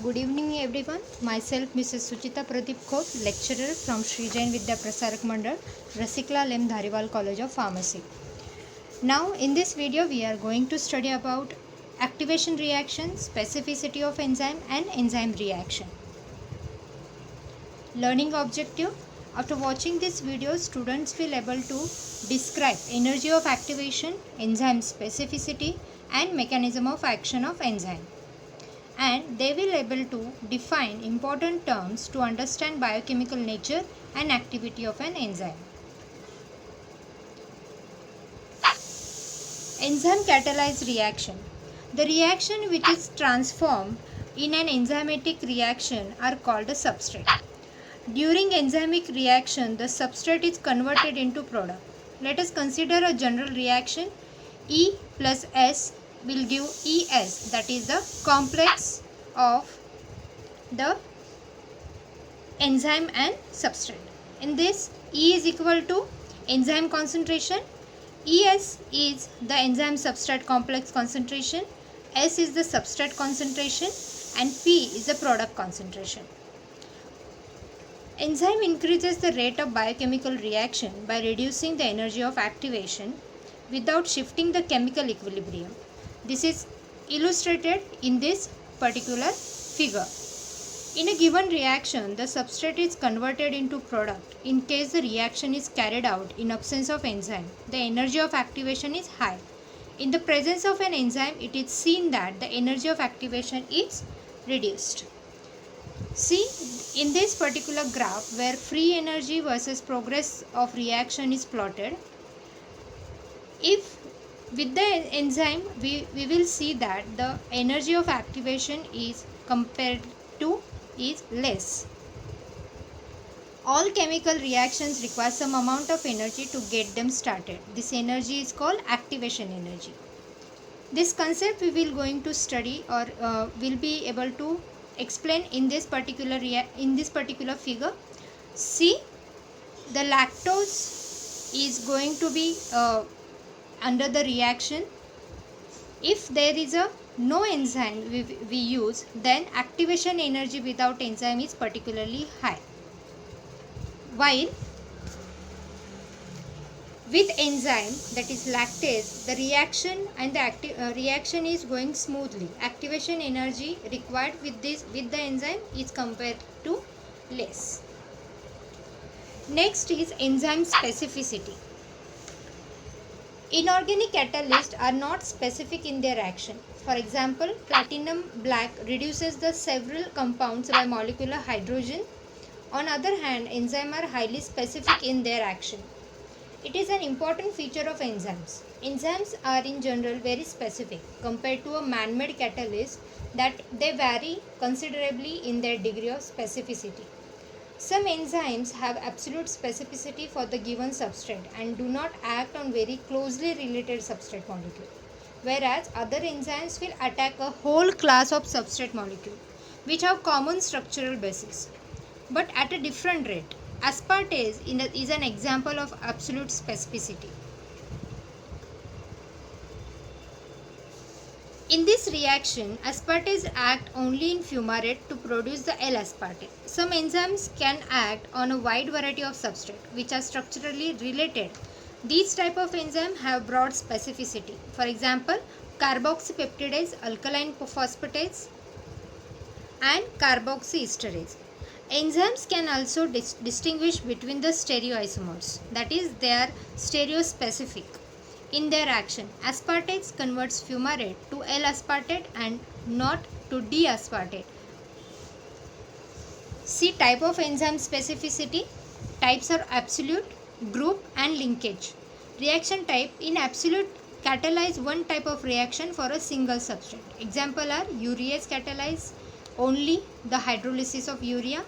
Good evening everyone. Myself Mrs. Suchita Pradeep Khot, lecturer from Sri Jain Vidya Prasarak Mandal, Rasikla Lem Dhariwal College of Pharmacy. Now in this video we are going to study about activation reaction, specificity of enzyme and enzyme reaction. Learning objective. After watching this video, students will able to describe energy of activation, enzyme specificity and mechanism of action of enzyme. And they will able to define important terms to understand biochemical nature and activity of an enzyme. Enzyme catalyzed reaction. The reaction which is transformed in an enzymatic reaction are called a substrate. During enzymic reaction, the substrate is converted into product. Let us consider a general reaction. E plus S will give ES, that is the complex of the enzyme and substrate. In this, E is equal to enzyme concentration, ES is the enzyme substrate complex concentration, S is the substrate concentration and P is the product concentration. Enzyme increases the rate of biochemical reaction by reducing the energy of activation without shifting the chemical equilibrium. This is illustrated in this particular figure. In a given reaction, the substrate is converted into product. In case the reaction is carried out in absence of enzyme, the energy of activation is high. In the presence of an enzyme, it is seen that the energy of activation is reduced. See, in this particular graph where free energy versus progress of reaction is plotted, if with the enzyme we will see that the energy of activation is compared to is less. All chemical reactions require some amount of energy to get them started. This energy is called activation energy. This concept we will going to study or will be able to explain in this particular figure. See, the lactose is going to be under the reaction. If there is a no enzyme we use, then activation energy without enzyme is particularly high. While with enzyme, that is lactase, the reaction and the reaction is going smoothly. Activation energy required with the enzyme is compared to less. Next is enzyme specificity. Inorganic catalysts are not specific in their action. For example, platinum black reduces the several compounds by molecular hydrogen. On other hand, enzymes are highly specific in their action. It is an important feature of enzymes. Enzymes are in general very specific compared to a man-made catalyst, that they vary considerably in their degree of specificity. Some enzymes have absolute specificity for the given substrate and do not act on very closely related substrate molecule, whereas other enzymes will attack a whole class of substrate molecule which have common structural basis, but at a different rate. Aspartase is an example of absolute specificity. In this reaction, aspartase act only in fumarate to produce the L-aspartate. Some enzymes can act on a wide variety of substrates which are structurally related. These type of enzymes have broad specificity. For example, carboxypeptidase, alkaline phosphatase and carboxyesterase. Enzymes can also distinguish between the stereoisomers, that is, they are stereospecific in their action. Aspartase converts fumarate to L-aspartate and not to D-aspartate. See, type of enzyme specificity. Types are absolute, group and linkage. Reaction type: in absolute, catalyze one type of reaction for a single substrate. Example are urease catalyze only the hydrolysis of urea.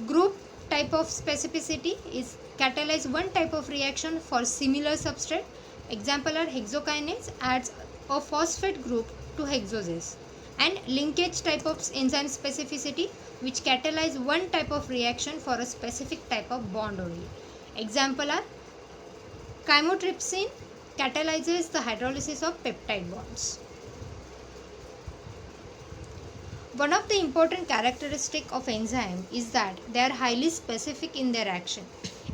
Group type of specificity is catalyze one type of reaction for similar substrate. Example are hexokinase adds a phosphate group to hexoses. And linkage type of enzyme specificity, which catalyze one type of reaction for a specific type of bond only. Example are chymotrypsin catalyzes the hydrolysis of peptide bonds. One of the important characteristics of enzyme is that they are highly specific in their action.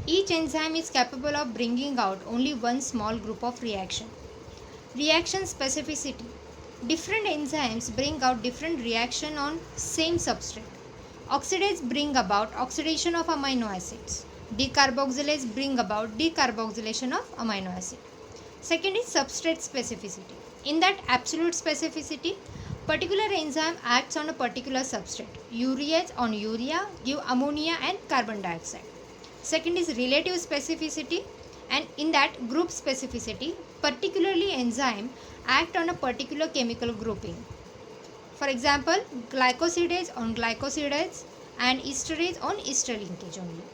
Each enzyme is capable of bringing out only one small group of reaction. Reaction specificity. Different enzymes bring out different reaction on same substrate. Oxidase bring about oxidation of amino acids. Decarboxylase bring about decarboxylation of amino acid. Second is substrate specificity. In that absolute specificity, particular enzyme acts on a particular substrate. Urease on urea give ammonia and carbon dioxide. Second is relative specificity, and in that group specificity, particularly enzyme act on a particular chemical grouping. For example, glycosidase on glycosidase and esterase on ester linkage only.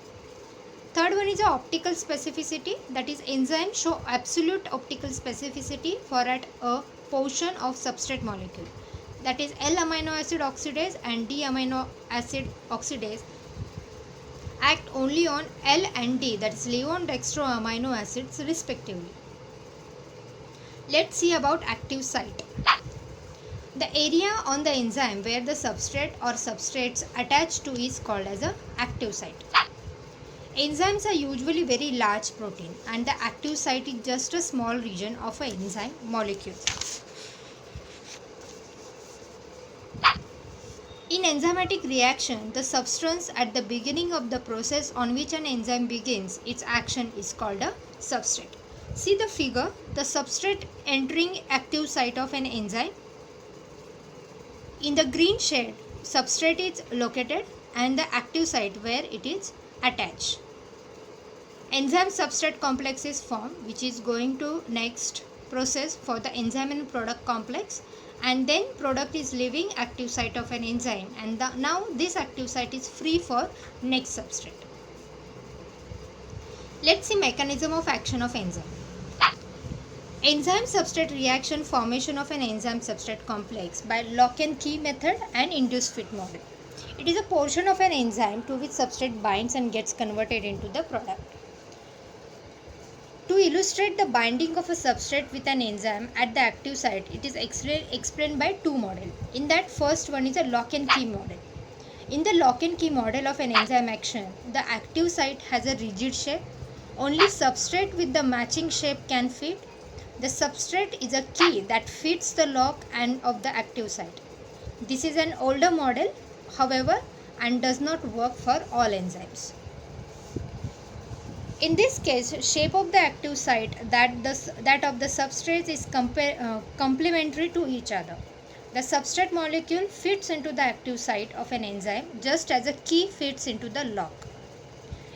Third one is a optical specificity, that is enzyme show absolute optical specificity for at a portion of substrate molecule. That is L amino acid oxidase and D amino acid oxidase act only on L and D, that is levo-dextro amino acids respectively. Let's see about active site. The area on the enzyme where the substrate or substrates attached to is called as a active site. Enzymes are usually very large protein and the active site is just a small region of an enzyme molecule. In enzymatic reaction, the substance at the beginning of the process on which an enzyme begins its action is called a substrate. See the figure, the substrate entering active site of an enzyme. In the green shade, substrate is located and the active site where it is attached. Enzyme substrate complex is formed, which is going to next process for the enzyme and product complex, and then product is leaving active site of an enzyme, and now this active site is free for next substrate. Let's see mechanism of action of enzyme. Enzyme substrate reaction formation of an enzyme substrate complex by lock and key method and induced fit model. It is a portion of an enzyme to which substrate binds and gets converted into the product. To illustrate the binding of a substrate with an enzyme at the active site, it is explained by two models. In that, first one is a lock and key model. In the lock and key model of an enzyme action, the active site has a rigid shape. Only substrate with the matching shape can fit. The substrate is a key that fits the lock and of the active site. This is an older model, however, and does not work for all enzymes. In this case, shape of the active site that of the substrate is complementary to each other. The substrate molecule fits into the active site of an enzyme just as a key fits into the lock.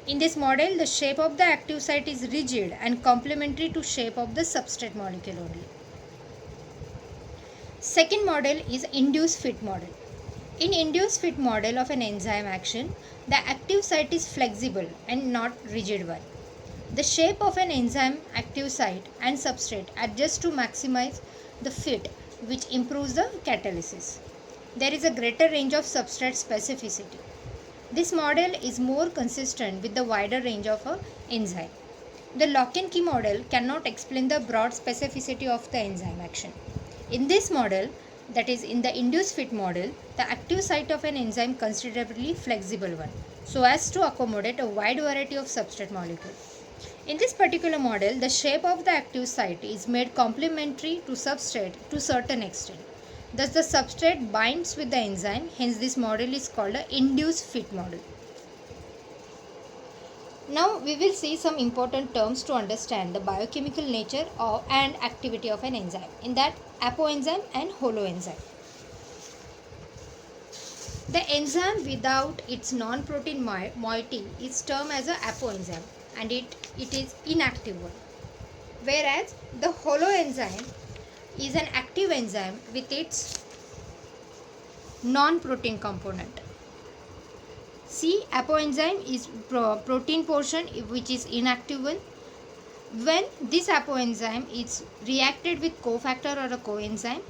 In this model, the shape of the active site is rigid and complementary to shape of the substrate molecule only. Second model is induced fit model. In induced fit model of an enzyme action, the active site is flexible and not rigid one. The shape of an enzyme active site and substrate adjust to maximize the fit, which improves the catalysis. There is a greater range of substrate specificity. This model is more consistent with the wider range of an enzyme. The lock and key model cannot explain the broad specificity of the enzyme action. In this model, that is in the induced fit model, the active site of an enzyme considerably flexible one, so as to accommodate a wide variety of substrate molecules. In this particular model, the shape of the active site is made complementary to substrate to certain extent. Thus, the substrate binds with the enzyme, hence this model is called an induced fit model. Now, we will see some important terms to understand the biochemical nature and activity of an enzyme. In that, apoenzyme and holoenzyme. The enzyme without its non-protein moiety is termed as an apoenzyme, and it is inactive one. Whereas the holoenzyme is an active enzyme with its non-protein component. See, apoenzyme is protein portion which is inactive one. When this apoenzyme is reacted with cofactor or a coenzyme,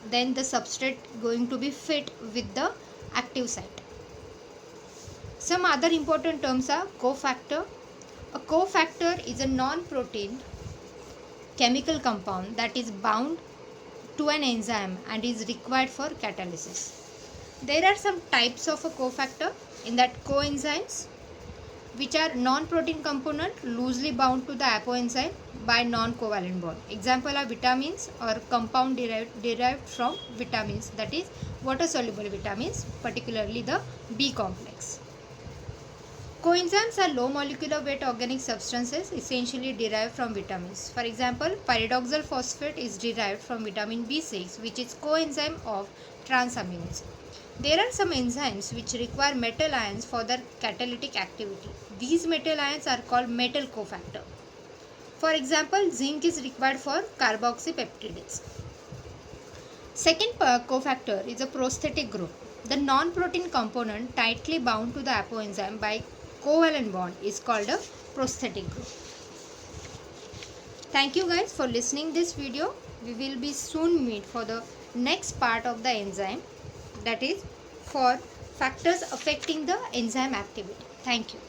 then the substrate going to be fit with the active site. Some other important terms are cofactor. A cofactor is a non-protein chemical compound that is bound to an enzyme and is required for catalysis. There are some types of a cofactor, in that coenzymes, which are non-protein component loosely bound to the apoenzyme by non-covalent bond. Example are vitamins or compound derived from vitamins, that is water soluble vitamins, particularly the B complex. Coenzymes are low molecular weight organic substances essentially derived from vitamins. For example, pyridoxal phosphate is derived from vitamin B6, which is coenzyme of transamines. There are some enzymes which require metal ions for their catalytic activity. These metal ions are called metal cofactor. For example, zinc is required for carboxypeptidase. Second cofactor is a prosthetic group. The non-protein component tightly bound to the apoenzyme by covalent bond is called a prosthetic group. Thank you guys for listening this video. We will be soon meet for the next part of the enzyme, that is for factors affecting the enzyme activity. Thank you.